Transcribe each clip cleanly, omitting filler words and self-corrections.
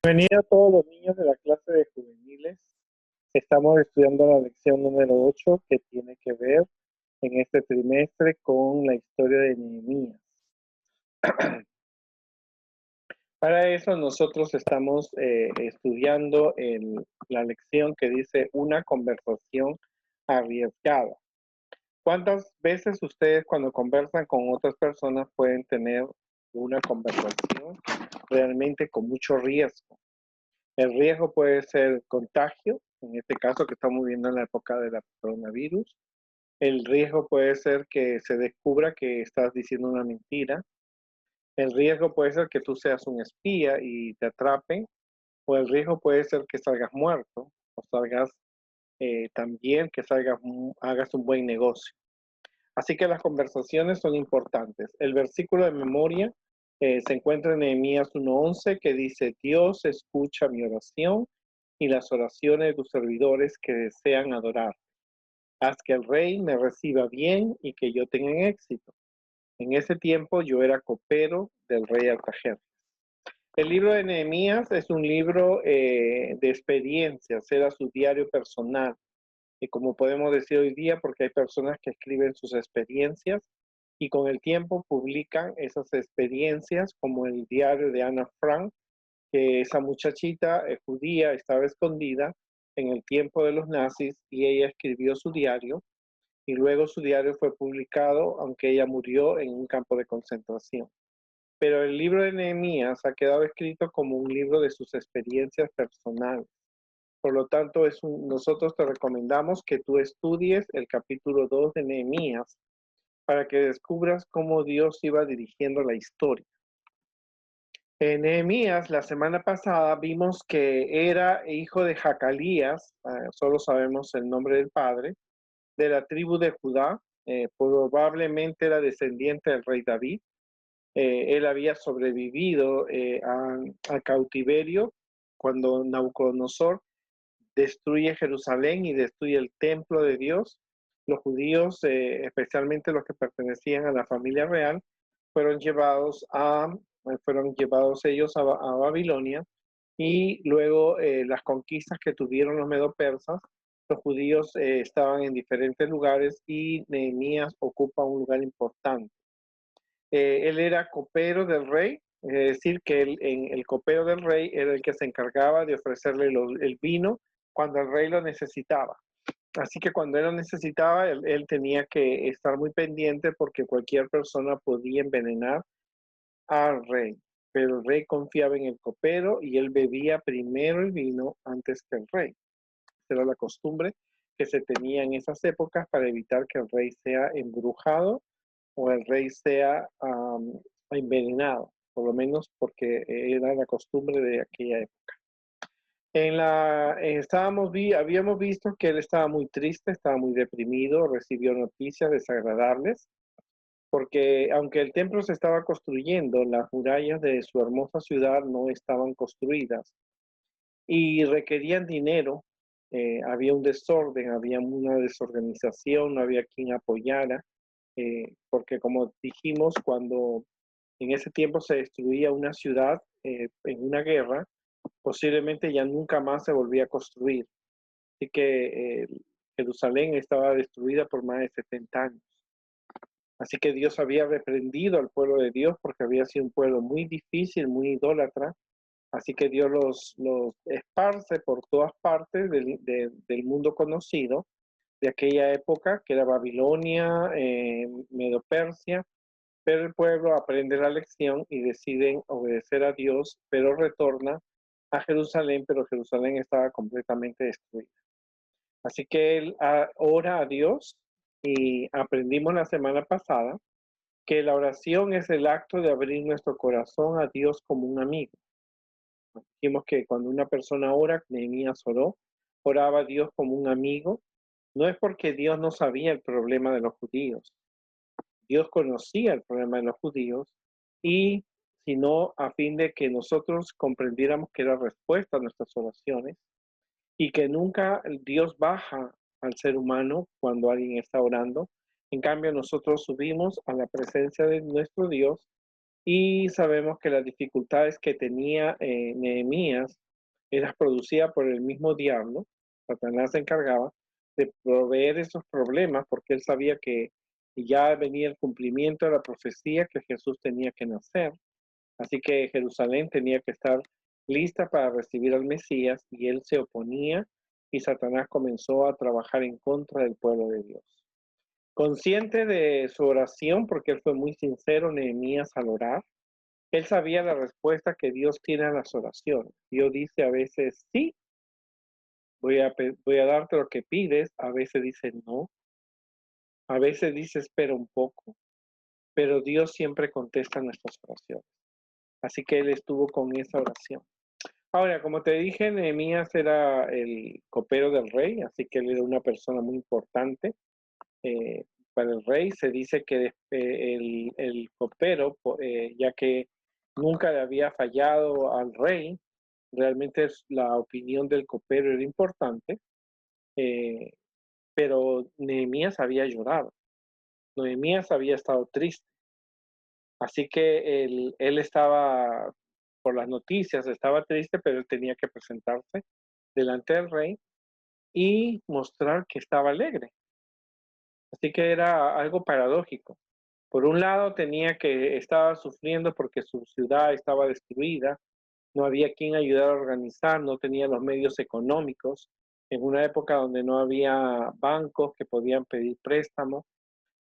Bienvenido a todos los niños de la clase de juveniles. Estamos estudiando la lección número 8 que tiene que ver en este trimestre con la historia de Nehemías. Para eso nosotros estamos estudiando la lección que dice una conversación arriesgada. ¿Cuántas veces ustedes cuando conversan con otras personas pueden tener una conversación realmente con mucho riesgo? El riesgo puede ser contagio, en este caso que estamos viendo en la época del coronavirus. El riesgo puede ser que se descubra que estás diciendo una mentira. El riesgo puede ser que tú seas un espía y te atrapen. O el riesgo puede ser que salgas muerto o salgas también que hagas un buen negocio. Así que las conversaciones son importantes. El versículo de memoria se encuentra en Nehemías 1:11 que dice: Dios escucha mi oración y las oraciones de tus servidores que desean adorar. Haz que el rey me reciba bien y que yo tenga éxito. En ese tiempo yo era copero del rey Artajerjes. El libro de Nehemías es un libro de experiencias, era su diario personal. Y como podemos decir hoy día, porque hay personas que escriben sus experiencias y con el tiempo publican esas experiencias, como el diario de Ana Frank, que esa muchachita judía estaba escondida en el tiempo de los nazis y ella escribió su diario y luego su diario fue publicado, aunque ella murió en un campo de concentración. Pero el libro de Nehemías ha quedado escrito como un libro de sus experiencias personales. Por lo tanto, nosotros te recomendamos que tú estudies el capítulo 2 de Nehemías para que descubras cómo Dios iba dirigiendo la historia. En Nehemías, la semana pasada vimos que era hijo de Jacalías, solo sabemos el nombre del padre, de la tribu de Judá, probablemente era descendiente del rey David. Él había sobrevivido al cautiverio cuando Nabucodonosor destruye Jerusalén y destruye el templo de Dios. Los judíos, especialmente los que pertenecían a la familia real, fueron llevados ellos a Babilonia y luego las conquistas que tuvieron los medo-persas, los judíos estaban en diferentes lugares y Nehemías ocupa un lugar importante. Él era copero del rey, es decir, que el copero del rey era el que se encargaba de ofrecerle el vino cuando el rey lo necesitaba. Así que cuando él lo necesitaba, él tenía que estar muy pendiente porque cualquier persona podía envenenar al rey. Pero el rey confiaba en el copero y él bebía primero el vino antes que el rey. Esa era la costumbre que se tenía en esas épocas para evitar que el rey sea embrujado o el rey sea envenenado, por lo menos porque era la costumbre de aquella época. Habíamos visto que él estaba muy triste, estaba muy deprimido, recibió noticias desagradables, porque aunque el templo se estaba construyendo, las murallas de su hermosa ciudad no estaban construidas y requerían dinero. Había un desorden, había una desorganización, no había quien apoyara, porque como dijimos, cuando en ese tiempo se destruía una ciudad en una guerra, posiblemente ya nunca más se volvía a construir. Así que Jerusalén estaba destruida por más de 70 años. Así que Dios había reprendido al pueblo de Dios porque había sido un pueblo muy difícil, muy idólatra. Así que Dios los esparce por todas partes del mundo conocido de aquella época, que era Babilonia, Medo-Persia, pero el pueblo aprende la lección y deciden obedecer a Dios, pero retorna a Jerusalén, pero Jerusalén estaba completamente destruida. Así que él ora a Dios y aprendimos la semana pasada que la oración es el acto de abrir nuestro corazón a Dios como un amigo. Dijimos que cuando una persona ora, Nehemías oraba a Dios como un amigo. No es porque Dios no sabía el problema de los judíos. Dios conocía el problema de los judíos y sino a fin de que nosotros comprendiéramos que era respuesta a nuestras oraciones y que nunca Dios baja al ser humano cuando alguien está orando. En cambio, nosotros subimos a la presencia de nuestro Dios Y sabemos que las dificultades que tenía Nehemías eran producidas por el mismo diablo. Satanás se encargaba de proveer esos problemas porque él sabía que ya venía el cumplimiento de la profecía que Jesús tenía que nacer. Así que Jerusalén tenía que estar lista para recibir al Mesías y él se oponía y Satanás comenzó a trabajar en contra del pueblo de Dios. Consciente de su oración, porque él fue muy sincero, Nehemías, al orar, él sabía la respuesta que Dios tiene a las oraciones. Dios dice a veces, sí, voy a darte lo que pides, a veces dice no, a veces dice espera un poco, pero Dios siempre contesta nuestras oraciones. Así que él estuvo con esa oración. Ahora, como te dije, Nehemías era el copero del rey, así que él era una persona muy importante para el rey. Se dice que el copero, ya que nunca le había fallado al rey, realmente la opinión del copero era importante, eh, pero Nehemías había llorado, Nehemías había estado triste, así que él estaba, por las noticias, estaba triste, pero él tenía que presentarse delante del rey y mostrar que estaba alegre. Así que era algo paradójico. Por un lado estaba sufriendo porque su ciudad estaba destruida, no había quien ayudar a organizar, no tenía los medios económicos, en una época donde no había bancos que podían pedir préstamos,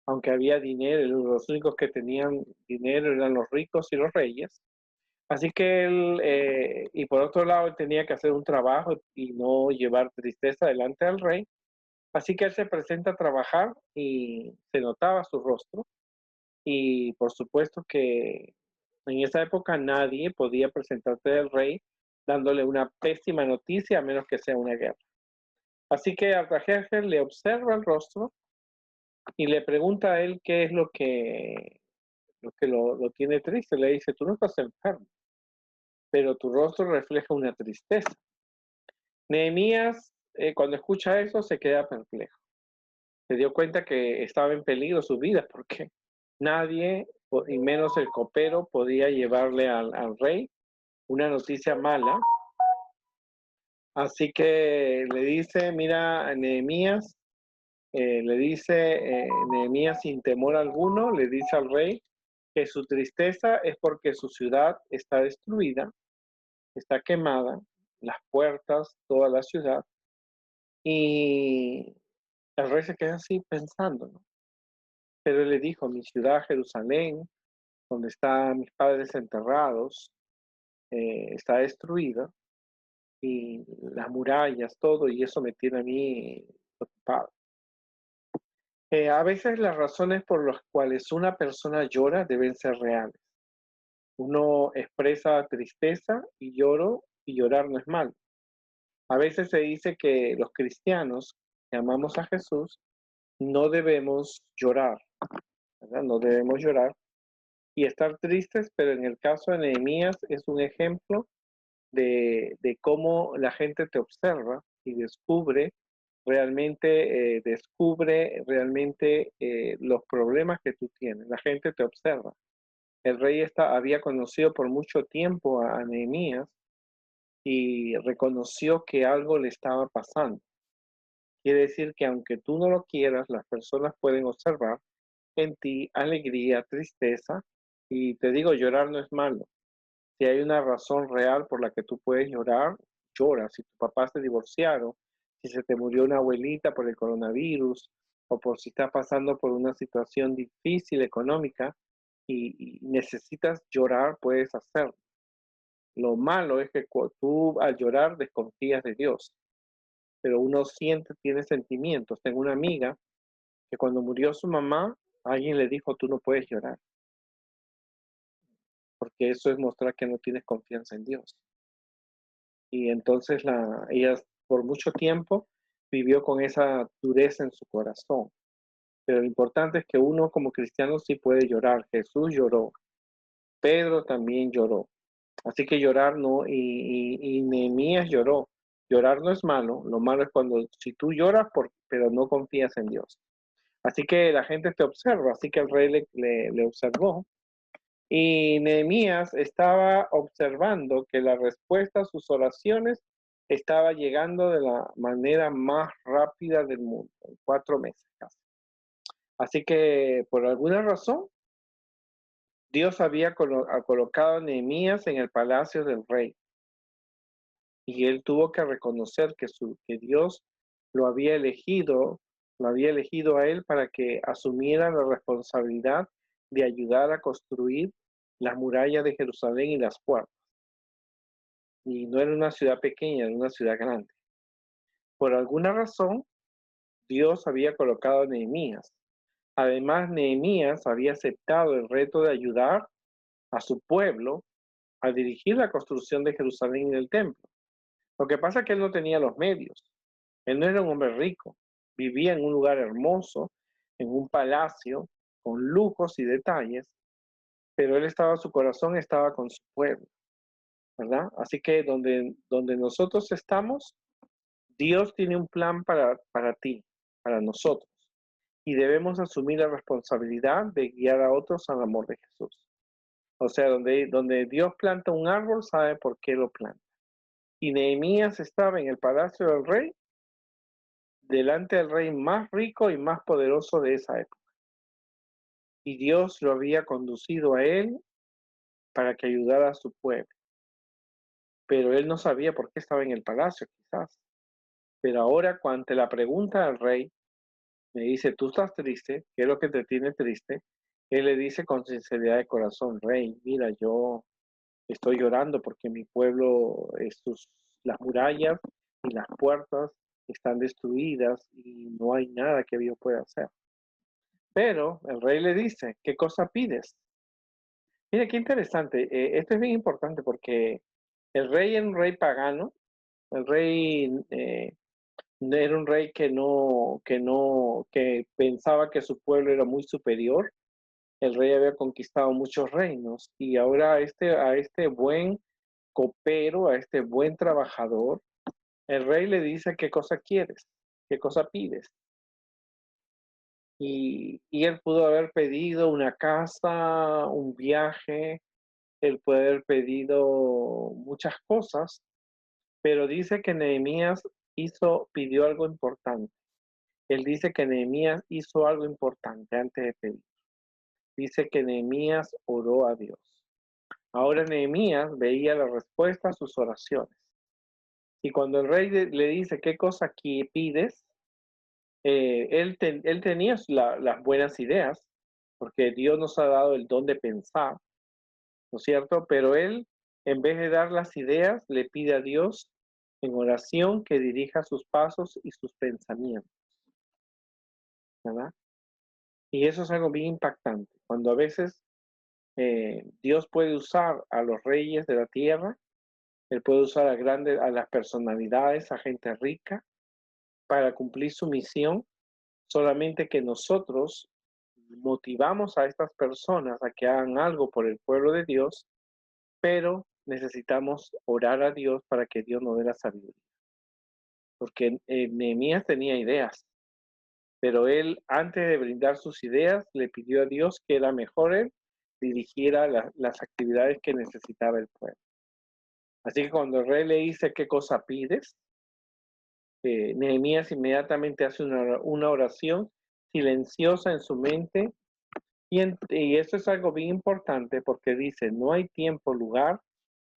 aunque había dinero, los únicos que tenían dinero eran los ricos y los reyes. Así que y por otro lado, él tenía que hacer un trabajo y no llevar tristeza delante del rey. Así que él se presenta a trabajar y se notaba su rostro. Y por supuesto que en esa época nadie podía presentarse al rey dándole una pésima noticia a menos que sea una guerra. Así que Artajerjes le observa el rostro y le pregunta a él qué es lo tiene triste. Le dice, tú no estás enfermo, pero tu rostro refleja una tristeza. Nehemías, cuando escucha eso, se queda perplejo. Se dio cuenta que estaba en peligro su vida porque nadie, y menos el copero, podía llevarle al rey una noticia mala. Así que le dice, mira, a Nehemías, Nehemías sin temor alguno, le dice al rey que su tristeza es porque su ciudad está destruida, está quemada, las puertas, toda la ciudad, y el rey se queda así pensando, ¿no? Pero él le dijo, mi ciudad, Jerusalén, donde están mis padres enterrados, está destruida, y las murallas, todo, y eso me tiene a mí preocupado. A veces las razones por las cuales una persona llora deben ser reales. Uno expresa tristeza y llorar no es malo. A veces se dice que los cristianos que amamos a Jesús no debemos llorar, ¿verdad? No debemos llorar y estar tristes, pero en el caso de Nehemías es un ejemplo de cómo la gente te observa y descubre realmente los problemas que tú tienes. La gente te observa. El rey había conocido por mucho tiempo a Nehemías y reconoció que algo le estaba pasando. Quiere decir que aunque tú no lo quieras, las personas pueden observar en ti alegría, tristeza, y te digo, llorar no es malo. Si hay una razón real por la que tú puedes llorar, llora. Si tu papá se divorciaron, si se te murió una abuelita por el coronavirus, o por si estás pasando por una situación difícil económica y necesitas llorar, puedes hacerlo. Lo malo es que tú al llorar desconfías de Dios, pero uno siente, tiene sentimientos. Tengo una amiga que cuando murió su mamá, alguien le dijo, tú no puedes llorar, porque eso es mostrar que no tienes confianza en Dios. Y entonces ella por mucho tiempo vivió con esa dureza en su corazón. Pero lo importante es que uno como cristiano sí puede llorar. Jesús lloró, Pedro también lloró. Así que llorar no, y Nehemías lloró. Llorar no es malo, lo malo es cuando si tú lloras pero no confías en Dios. Así que la gente te observa, así que el rey le observó Y Nehemías estaba observando que la respuesta a sus oraciones estaba llegando de la manera más rápida del mundo, en 4 meses casi. Así que por alguna razón, Dios había colocado a Nehemías en el palacio del rey y él tuvo que reconocer que Dios lo había elegido a él para que asumiera la responsabilidad de ayudar a construir las murallas de Jerusalén y las puertas. Y no era una ciudad pequeña, era una ciudad grande. Por alguna razón, Dios había colocado a Nehemías. Además, Nehemías había aceptado el reto de ayudar a su pueblo a dirigir la construcción de Jerusalén y del templo. Lo que pasa es que él no tenía los medios. Él no era un hombre rico. Vivía en un lugar hermoso, en un palacio, con lujos y detalles, pero su corazón estaba con su pueblo, ¿verdad? Así que donde nosotros estamos, Dios tiene un plan para ti, para nosotros, y debemos asumir la responsabilidad de guiar a otros al amor de Jesús. O sea, donde Dios planta un árbol, sabe por qué lo planta. Y Nehemías estaba en el palacio del rey, delante del rey más rico y más poderoso de esa época. Y Dios lo había conducido a él para que ayudara a su pueblo. Pero él no sabía por qué estaba en el palacio, quizás. Pero ahora, ante la pregunta del rey, me dice, ¿tú estás triste? ¿Qué es lo que te tiene triste? Él le dice con sinceridad de corazón, rey, mira, yo estoy llorando porque mi pueblo, las murallas y las puertas están destruidas y no hay nada que yo pueda hacer. Pero el rey le dice, ¿qué cosa pides? Mira, qué interesante. Esto es bien importante porque el rey era un rey pagano. El rey era un rey que pensaba que su pueblo era muy superior. El rey había conquistado muchos reinos y ahora a este buen copero, a este buen trabajador, el rey le dice qué cosa quieres, qué cosa pides. Y él pudo haber pedido una casa, un viaje, él puede haber pedido muchas cosas, pero dice que Nehemías pidió algo importante. Él dice que Nehemías hizo algo importante antes de pedir. Dice que Nehemías oró a Dios. Ahora Nehemías veía la respuesta a sus oraciones. Y cuando el rey le dice, ¿qué cosa aquí pides? Él tenía las buenas ideas, porque Dios nos ha dado el don de pensar, ¿no es cierto? Pero él, en vez de dar las ideas, le pide a Dios en oración que dirija sus pasos y sus pensamientos, ¿verdad? Y eso es algo bien impactante. Cuando a veces Dios puede usar a los reyes de la tierra, Él puede usar a las personalidades, a gente rica, para cumplir su misión, solamente que nosotros motivamos a estas personas a que hagan algo por el pueblo de Dios, pero necesitamos orar a Dios para que Dios nos dé la sabiduría. Porque Nehemías tenía ideas, pero él, antes de brindar sus ideas, le pidió a Dios que era mejor él dirigiera las actividades que necesitaba el pueblo. Así que cuando el rey le dice qué cosa pides, Nehemías inmediatamente hace una oración silenciosa en su mente y eso es algo bien importante porque dice, no hay tiempo, lugar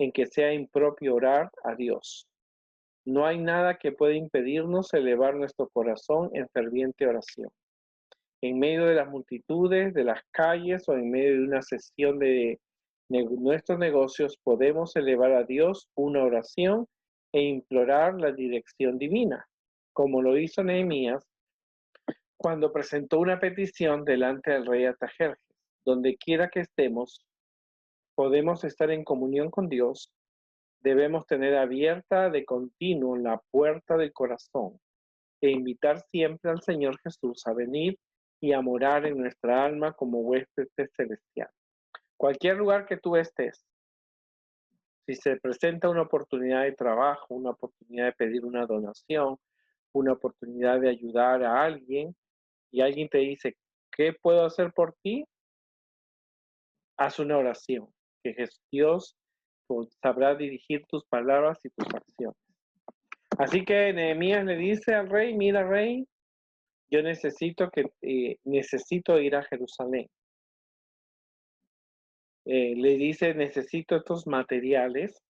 en que sea impropio orar a Dios. No hay nada que pueda impedirnos elevar nuestro corazón en ferviente oración. En medio de las multitudes, de las calles o en medio de una sesión de nuestros negocios, podemos elevar a Dios una oración e implorar la dirección divina, como lo hizo Nehemías cuando presentó una petición delante del rey Artajerjes. Donde quiera que estemos, podemos estar en comunión con Dios. Debemos tener abierta de continuo la puerta del corazón e invitar siempre al Señor Jesús a venir y a morar en nuestra alma como huésped celestial. Cualquier lugar que tú estés, si se presenta una oportunidad de trabajo, una oportunidad de pedir una donación, una oportunidad de ayudar a alguien y alguien te dice, ¿qué puedo hacer por ti? haz una oración, que Dios sabrá dirigir tus palabras y tus acciones. Así que Nehemías le dice al rey, mira rey, yo necesito ir a Jerusalén. Le dice, necesito estos materiales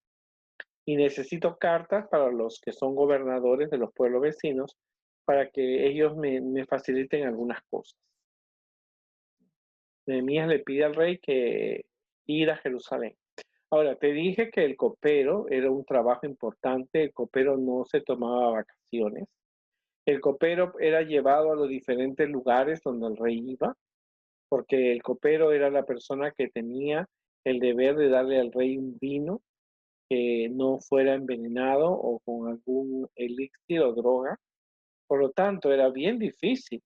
y necesito cartas para los que son gobernadores de los pueblos vecinos para que ellos me faciliten algunas cosas. Nehemías le pide al rey que ir a Jerusalén. Ahora, te dije que el copero era un trabajo importante, el copero no se tomaba vacaciones. El copero era llevado a los diferentes lugares donde el rey iba, porque el copero era la persona que tenía el deber de darle al rey un vino que no fuera envenenado o con algún elixir o droga. Por lo tanto, era bien difícil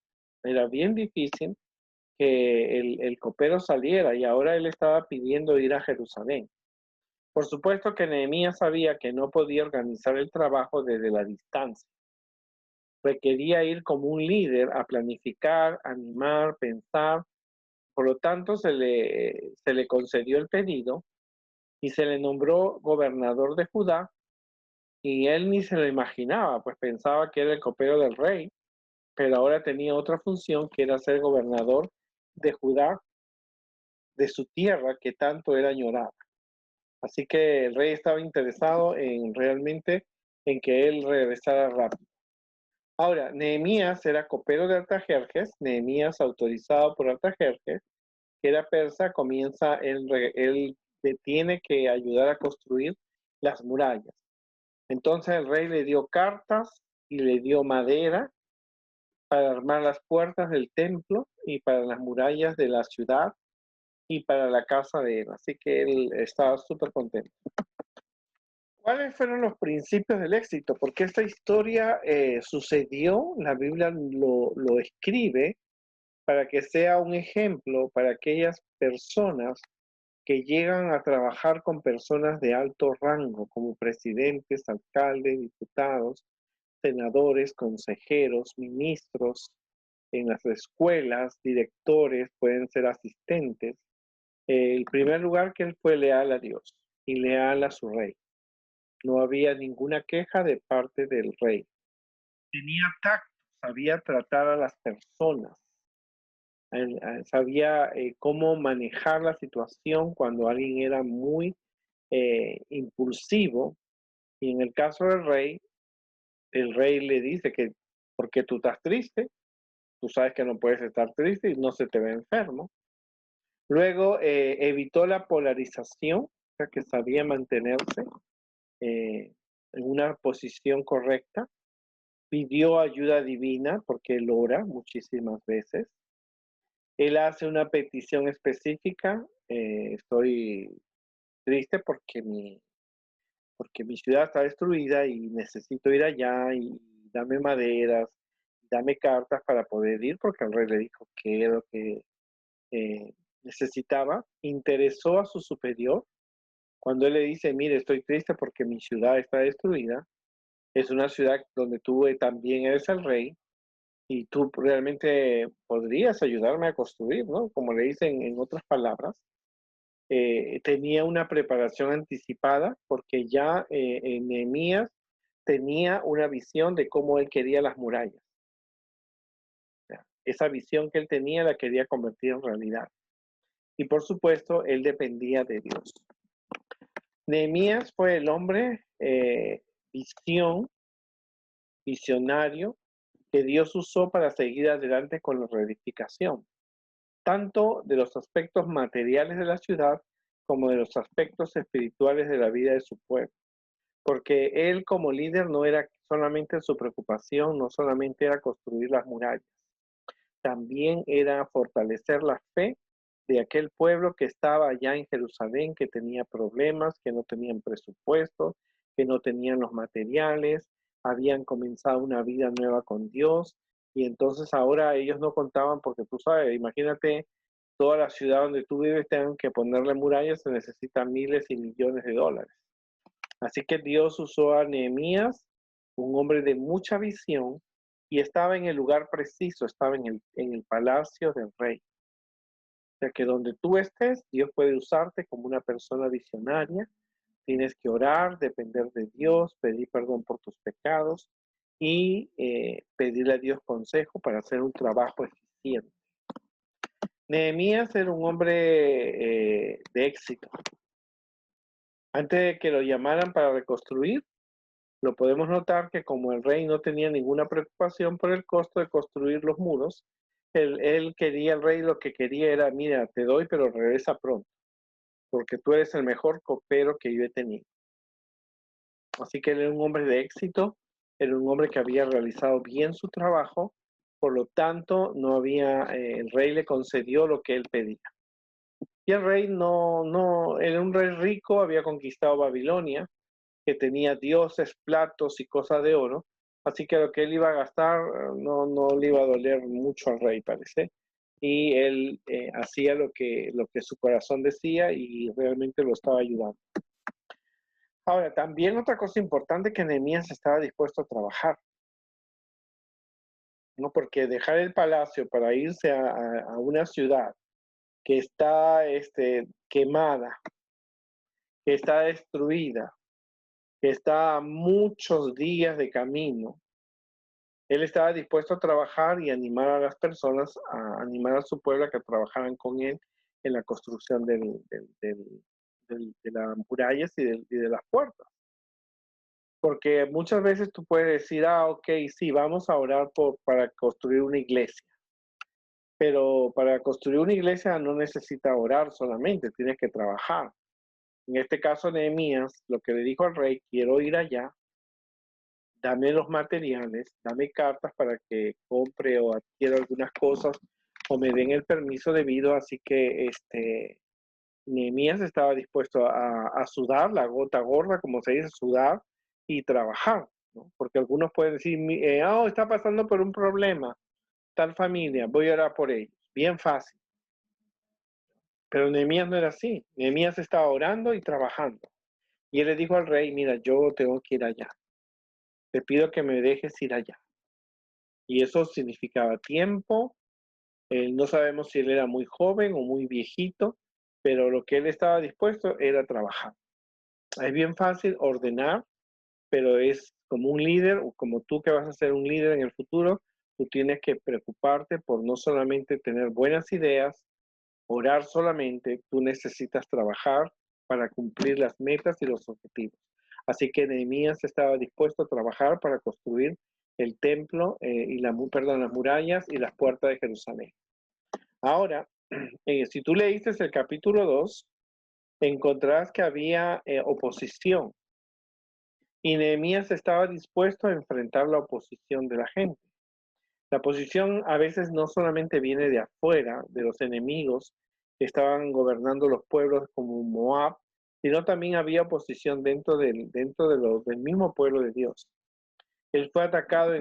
que el copero saliera y ahora él estaba pidiendo ir a Jerusalén. Por supuesto que Nehemías sabía que no podía organizar el trabajo desde la distancia. Requería ir como un líder a planificar, animar, pensar. Por lo tanto, se le concedió el pedido y se le nombró gobernador de Judá, y él ni se lo imaginaba, pues pensaba que era el copero del rey, pero ahora tenía otra función que era ser gobernador de Judá, de su tierra que tanto era añorada. Así que el rey estaba interesado en realmente en que él regresara rápido. Ahora, Nehemías era copero de Artajerjes, Nehemías autorizado por Artajerjes, que era persa, él tiene que ayudar a construir las murallas. Entonces el rey le dio cartas y le dio madera para armar las puertas del templo y para las murallas de la ciudad y para la casa de él. Así que él estaba súper contento. ¿Cuáles fueron los principios del éxito? Porque esta historia sucedió, la Biblia lo escribe para que sea un ejemplo para aquellas personas que llegan a trabajar con personas de alto rango, como presidentes, alcaldes, diputados, senadores, consejeros, ministros, en las escuelas, directores, pueden ser asistentes. El primer lugar que él fue leal a Dios y leal a su rey. No había ninguna queja de parte del rey. Tenía tacto, sabía tratar a las personas, sabía cómo manejar la situación cuando alguien era muy impulsivo. Y en el caso del rey, el rey le dice que porque tú estás triste, tú sabes que no puedes estar triste y no se te ve enfermo. Luego evitó la polarización, o sea que sabía mantenerse en una posición correcta. Pidió ayuda divina porque él ora muchísimas veces. Él hace una petición específica. Estoy triste porque mi ciudad está destruida y necesito ir allá y dame maderas, dame cartas para poder ir, porque el rey le dijo que era lo que necesitaba. Interesó a su superior cuando él le dice, mire, estoy triste porque mi ciudad está destruida. Es una ciudad donde tú también eres el rey y tú realmente podrías ayudarme a construir, ¿no? Como le dicen en otras palabras. Tenía una preparación anticipada porque ya en Nehemías tenía una visión de cómo él quería las murallas. O sea, esa visión que él tenía la quería convertir en realidad. Y por supuesto, él dependía de Dios. Nehemías fue el hombre visionario que Dios usó para seguir adelante con la reedificación, tanto de los aspectos materiales de la ciudad como de los aspectos espirituales de la vida de su pueblo. Porque él como líder no era solamente su preocupación, no solamente era construir las murallas, también era fortalecer la fe de aquel pueblo que estaba allá en Jerusalén, que tenía problemas, que no tenían presupuesto, que no tenían los materiales, habían comenzado una vida nueva con Dios y entonces ahora ellos no contaban porque tú sabes, imagínate toda la ciudad donde tú vives tengan que ponerle murallas, se necesitan miles y millones de dólares. Así que Dios usó a Nehemías, un hombre de mucha visión, y estaba en el lugar preciso, estaba en el palacio del rey. sea que donde tú estés, Dios puede usarte como una persona visionaria. Tienes que orar, depender de Dios, pedir perdón por tus pecados y pedirle a Dios consejo para hacer un trabajo eficiente. Nehemías era un hombre de éxito. Antes de que lo llamaran para reconstruir, lo podemos notar que como el rey no tenía ninguna preocupación por el costo de construir los muros, el rey lo que quería era, mira, te doy, pero regresa pronto, porque tú eres el mejor copero que yo he tenido. Así que él era un hombre de éxito, era un hombre que había realizado bien su trabajo, por lo tanto, el rey le concedió lo que él pedía. Y el rey era un rey rico, había conquistado Babilonia, que tenía dioses, platos y cosas de oro, así que lo que él iba a gastar no le iba a doler mucho al rey, parece. Y él hacía lo que su corazón decía y realmente lo estaba ayudando. Ahora, también otra cosa importante que Nehemías estaba dispuesto a trabajar, ¿no? Porque dejar el palacio para irse a una ciudad que está quemada, que está destruida, que está a muchos días de camino, él estaba dispuesto a trabajar y animar a las personas, a animar a su pueblo a que trabajaran con él en la construcción de las murallas y de las puertas. Porque muchas veces tú puedes decir, ok, sí, vamos a orar para construir una iglesia. Pero para construir una iglesia no necesita orar solamente, tienes que trabajar. En este caso, Nehemías, lo que le dijo al rey, quiero ir allá, dame los materiales, dame cartas para que compre o adquiera algunas cosas o me den el permiso debido. Así que Nehemías estaba dispuesto a sudar, la gota gorda, como se dice, sudar y trabajar, ¿no? Porque algunos pueden decir, está pasando por un problema, tal familia, voy a orar por ellos. Bien fácil. Pero Nehemías no era así. Nehemías estaba orando y trabajando. Y él le dijo al rey, mira, yo tengo que ir allá. Te pido que me dejes ir allá. Y eso significaba tiempo. No sabemos si él era muy joven o muy viejito, pero lo que él estaba dispuesto era trabajar. Es bien fácil ordenar, pero es como un líder, o como tú que vas a ser un líder en el futuro, tú tienes que preocuparte por no solamente tener buenas ideas, orar solamente, tú necesitas trabajar para cumplir las metas y los objetivos. Así que Nehemías estaba dispuesto a trabajar para construir el templo las murallas y las puertas de Jerusalén. Ahora, si tú leíste el capítulo 2, encontrarás que había oposición y Nehemías estaba dispuesto a enfrentar la oposición de la gente. La oposición a veces no solamente viene de afuera, de los enemigos que estaban gobernando los pueblos como Moab, sino también había oposición dentro del mismo pueblo de Dios. Él fue atacado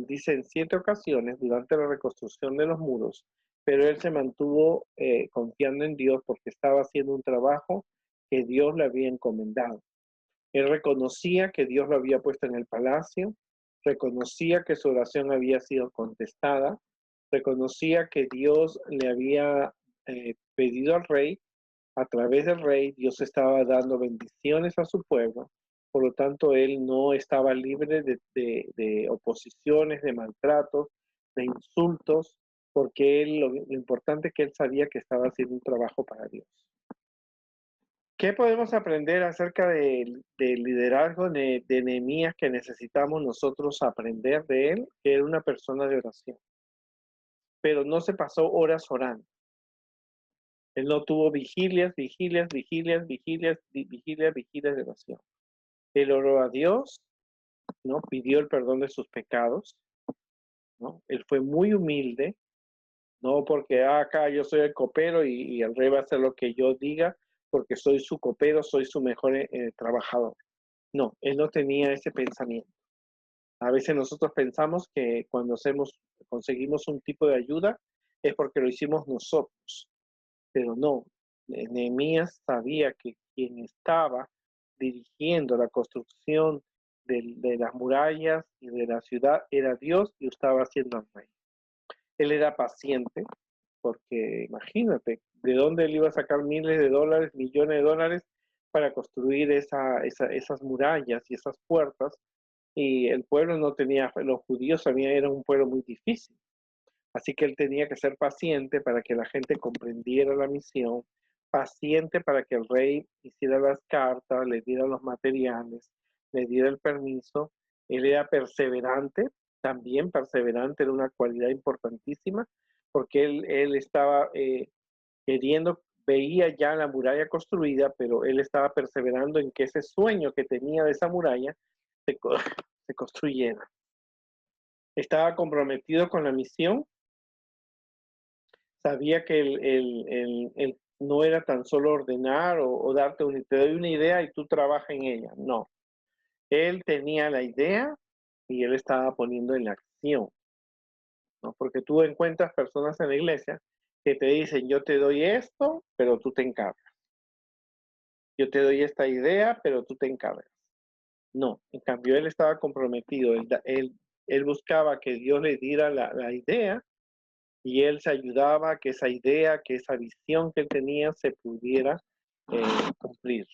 dice, en 7 ocasiones durante la reconstrucción de los muros, pero él se mantuvo confiando en Dios porque estaba haciendo un trabajo que Dios le había encomendado. Él reconocía que Dios lo había puesto en el palacio, reconocía que su oración había sido contestada, reconocía que Dios le había pedido al rey, a través del rey, Dios estaba dando bendiciones a su pueblo, por lo tanto él no estaba libre de oposiciones, de maltratos, de insultos, porque lo importante es que él sabía que estaba haciendo un trabajo para Dios. ¿Qué podemos aprender acerca del liderazgo de Nehemías que necesitamos nosotros aprender de él? Que era una persona de oración, pero no se pasó horas orando. Él no tuvo vigilias de oración. Él oró a Dios, ¿no? Pidió el perdón de sus pecados, ¿no? Él fue muy humilde, no porque acá yo soy el copero y el rey va a hacer lo que yo diga, porque soy su copero, soy su mejor trabajador. No, él no tenía ese pensamiento. A veces nosotros pensamos que cuando conseguimos un tipo de ayuda es porque lo hicimos nosotros, pero no. Nehemías sabía que quien estaba dirigiendo la construcción de las murallas y de la ciudad era Dios y estaba haciendo el rey. Él era paciente, porque imagínate, ¿De dónde él iba a sacar miles de dólares, millones de dólares para construir esas murallas y esas puertas? Y el pueblo no tenía, los judíos también eran un pueblo muy difícil. Así que él tenía que ser paciente para que la gente comprendiera la misión, paciente para que el rey hiciera las cartas, le diera los materiales, le diera el permiso. Él era perseverante, también perseverante era una cualidad importantísima, porque él estaba queriendo, veía ya la muralla construida, pero él estaba perseverando en que ese sueño que tenía de esa muralla se, se construyera. Estaba comprometido con la misión. Sabía que no era tan solo ordenar o darte te doy una idea y tú trabajas en ella. No. Él tenía la idea y él estaba poniendo en acción, ¿no? Porque tú encuentras personas en la iglesia que te dicen, yo te doy esto, pero tú te encargas. Yo te doy esta idea, pero tú te encargas. No, en cambio él estaba comprometido. Él buscaba que Dios le diera la idea y él se ayudaba a que esa idea, que esa visión que él tenía se pudiera cumplir.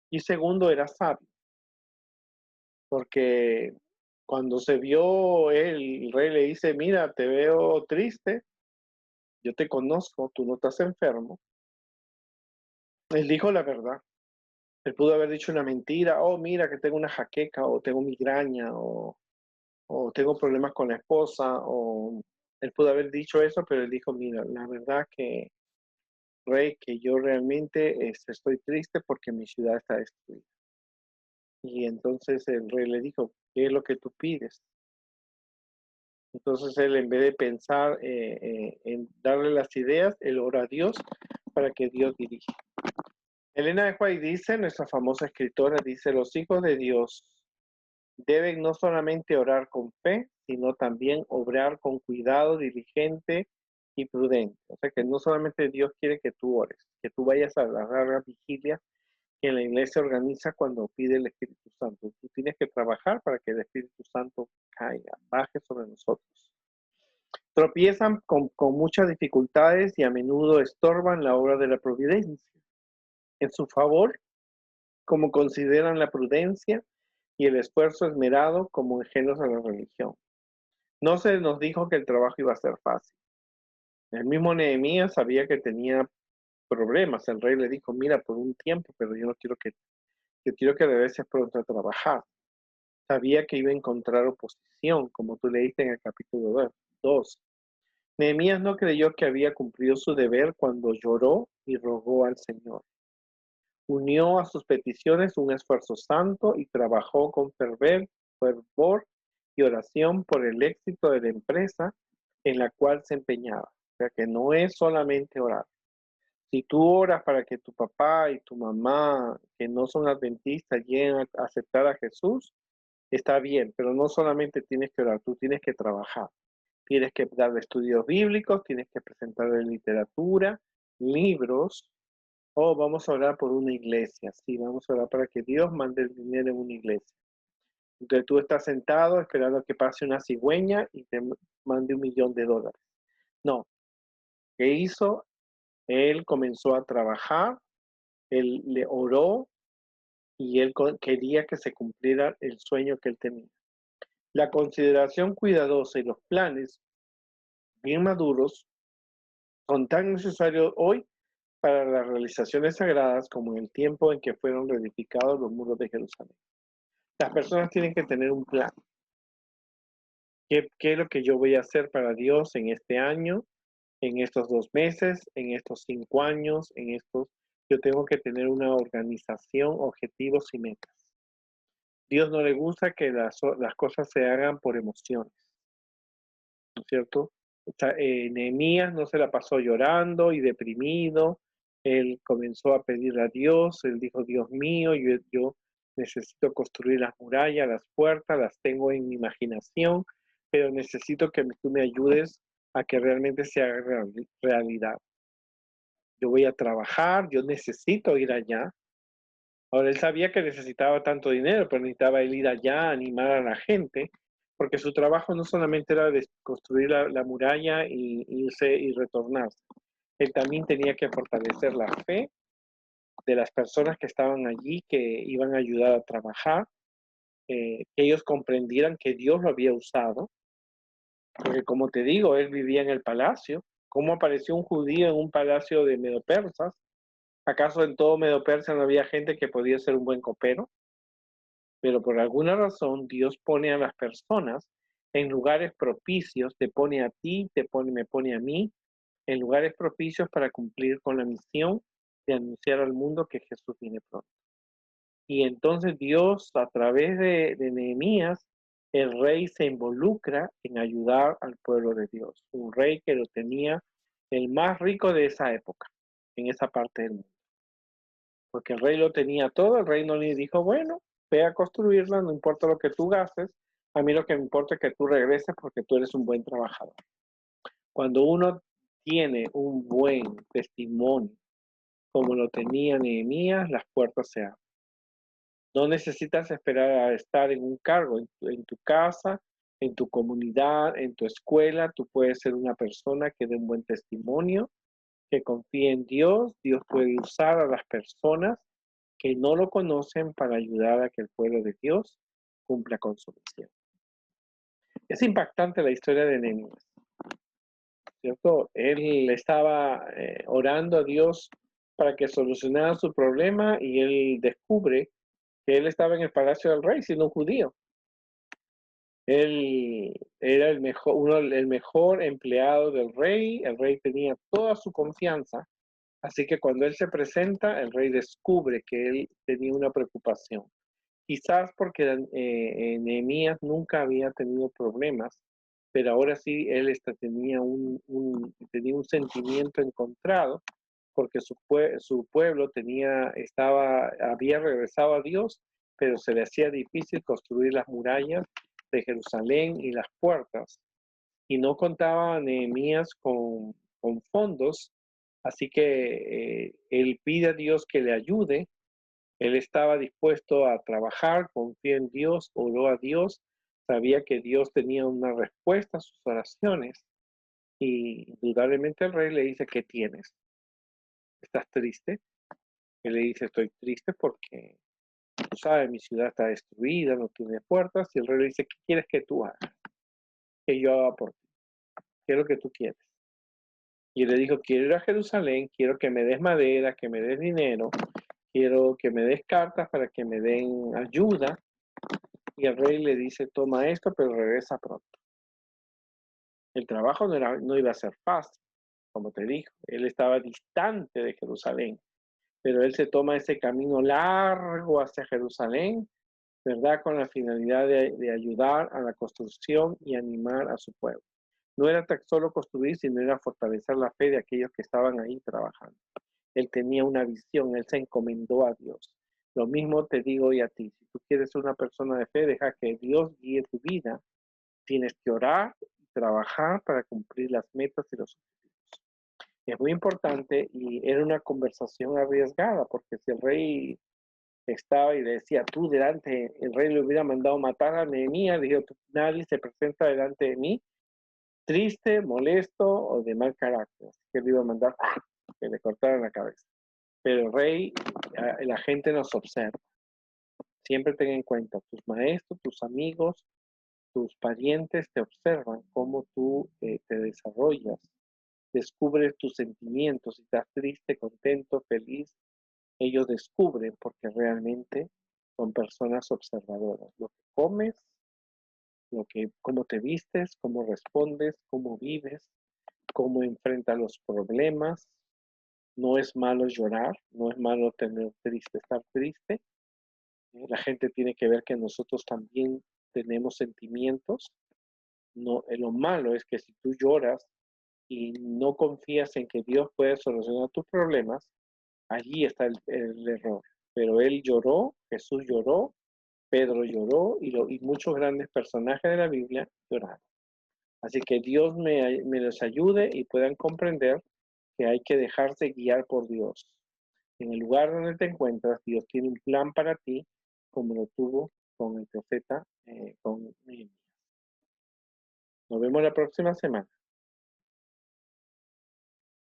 Y segundo, era sabio, porque cuando se vio él, el rey le dice, mira, te veo triste, yo te conozco, tú no estás enfermo. Él dijo la verdad. Él pudo haber dicho una mentira, oh, mira que tengo una jaqueca, o tengo migraña, o tengo problemas con la esposa, o él pudo haber dicho eso, pero él dijo, mira, la verdad que rey, que yo realmente estoy triste porque mi ciudad está destruida. Y entonces el rey le dijo, ¿qué es lo que tú pides? Entonces él, en vez de pensar en darle las ideas, él ora a Dios para que Dios dirija. Elena de White dice, nuestra famosa escritora, dice, los hijos de Dios deben no solamente orar con fe, sino también obrar con cuidado, diligente y prudente. O sea que no solamente Dios quiere que tú ores, que tú vayas a la larga vigilia que la iglesia organiza cuando pide el Espíritu Santo. Tú tienes que trabajar para que el Espíritu Santo caiga, baje sobre nosotros. Tropiezan con muchas dificultades y a menudo estorban la obra de la providencia. En su favor, como consideran la prudencia y el esfuerzo esmerado como ajenos a la religión. No se nos dijo que el trabajo iba a ser fácil. El mismo Nehemías sabía que tenía problemas. El rey le dijo, mira, por un tiempo, pero yo no quiero yo quiero que regreses pronto a trabajar. Sabía que iba a encontrar oposición, como tú leíste en el capítulo 2. Nehemías no creyó que había cumplido su deber cuando lloró y rogó al Señor. Unió a sus peticiones un esfuerzo santo y trabajó con fervor y oración por el éxito de la empresa en la cual se empeñaba. O sea que no es solamente orar. Si tú oras para que tu papá y tu mamá, que no son adventistas, lleguen a aceptar a Jesús, está bien, pero no solamente tienes que orar, tú tienes que trabajar. Tienes que darle estudios bíblicos, tienes que presentarle literatura, libros, o vamos a orar por una iglesia. Sí, vamos a orar para que Dios mande el dinero en una iglesia. Entonces tú estás sentado esperando que pase una cigüeña y te mande $1.000.000. No. ¿Qué hizo? Él comenzó a trabajar, él le oró y él quería que se cumpliera el sueño que él tenía. La consideración cuidadosa y los planes bien maduros son tan necesarios hoy para las realizaciones sagradas como en el tiempo en que fueron reedificados los muros de Jerusalén. Las personas tienen que tener un plan. ¿Qué es lo que yo voy a hacer para Dios en este año, en estos 2 meses, en estos 5 años, en estos? Yo tengo que tener una organización, objetivos y metas. Dios no le gusta que las cosas se hagan por emociones, ¿no es cierto? O sea, Nehemías no se la pasó llorando y deprimido. Él comenzó a pedir a Dios. Él dijo, Dios mío, yo necesito construir las murallas, las puertas, las tengo en mi imaginación, pero necesito que tú me ayudes a que realmente se haga realidad. Yo voy a trabajar, yo necesito ir allá. Ahora, él sabía que necesitaba tanto dinero, pero necesitaba ir allá, animar a la gente, porque su trabajo no solamente era de construir la muralla y irse y retornarse. él también tenía que fortalecer la fe de las personas que estaban allí, que iban a ayudar a trabajar, que ellos comprendieran que Dios lo había usado, porque como te digo, él vivía en el palacio. ¿Cómo apareció un judío en un palacio de medopersas? ¿Acaso en todo Medo-Persia no había gente que podía ser un buen copero? Pero por alguna razón Dios pone a las personas en lugares propicios, te pone a ti, me pone a mí, en lugares propicios para cumplir con la misión de anunciar al mundo que Jesús viene pronto. Y entonces Dios, a través de Nehemías, el rey se involucra en ayudar al pueblo de Dios. Un rey que lo tenía el más rico de esa época, en esa parte del mundo. Porque el rey lo tenía todo, el rey no le dijo, bueno, ve a construirla, no importa lo que tú gastes, a mí lo que me importa es que tú regreses porque tú eres un buen trabajador. Cuando uno tiene un buen testimonio, como lo tenía Nehemías, las puertas se abren. No necesitas esperar a estar en un cargo, en tu casa, en tu comunidad, en tu escuela, tú puedes ser una persona que dé un buen testimonio, que confíe en Dios. Dios puede usar a las personas que no lo conocen para ayudar a que el pueblo de Dios cumpla con su misión. Es impactante la historia de Nehemías, ¿cierto? Él estaba orando a Dios para que solucionara su problema y él descubre que él estaba en el palacio del rey siendo un judío. Él era el mejor empleado del rey, el rey tenía toda su confianza, así que cuando él se presenta, el rey descubre que él tenía una preocupación. Quizás porque Nehemías nunca había tenido problemas, pero ahora sí él tenía tenía un sentimiento encontrado, porque su pueblo había regresado a Dios, pero se le hacía difícil construir las murallas de Jerusalén y las puertas, y no contaba Nehemías con fondos, así que él pide a Dios que le ayude. Él estaba dispuesto a trabajar, confió en Dios, oró a Dios, sabía que Dios tenía una respuesta a sus oraciones y indudablemente el rey le dice, ¿qué tienes? ¿Estás triste? Él le dice, estoy triste porque, tú sabes, mi ciudad está destruida, no tiene puertas. Y el rey le dice, ¿qué quieres que tú hagas? Que yo haga por ti. ¿Qué es lo que tú quieres? Y él le dijo, quiero ir a Jerusalén, quiero que me des madera, que me des dinero, quiero que me des cartas para que me den ayuda. Y el rey le dice, toma esto, pero regresa pronto. El trabajo no iba a ser fácil, como te dijo. Él estaba distante de Jerusalén, pero él se toma ese camino largo hacia Jerusalén, ¿verdad? Con la finalidad de ayudar a la construcción y animar a su pueblo. No era tan solo construir, sino era fortalecer la fe de aquellos que estaban ahí trabajando. Él tenía una visión, él se encomendó a Dios. Lo mismo te digo hoy a ti. Si tú quieres ser una persona de fe, deja que Dios guíe tu vida. Tienes que orar y trabajar para cumplir las metas y los objetivos. Es muy importante y era una conversación arriesgada, porque si el rey estaba y le decía, tú delante, el rey le hubiera mandado matar a Nehemías, le dijo, nadie se presenta delante de mí, triste, molesto o de mal carácter. Así que le iba a mandar que le cortaran la cabeza. Pero el rey, la gente nos observa. Siempre ten en cuenta, tus maestros, tus amigos, tus parientes te observan cómo tú te desarrollas, descubres tus sentimientos, si estás triste, contento, feliz, ellos descubren porque realmente son personas observadoras. Lo que comes, cómo te vistes, cómo respondes, cómo vives, cómo enfrentas los problemas. No es malo llorar, no es malo estar triste. La gente tiene que ver que nosotros también tenemos sentimientos. No, lo malo es que si tú lloras y no confías en que Dios puede solucionar tus problemas, allí está el error. Pero él lloró, Jesús lloró, Pedro lloró y muchos grandes personajes de la Biblia lloraron. Así que Dios me les ayude y puedan comprender que hay que dejarse guiar por Dios. En el lugar donde te encuentras, Dios tiene un plan para ti, como lo tuvo con el profeta, con Nehemías. Nos vemos la próxima semana.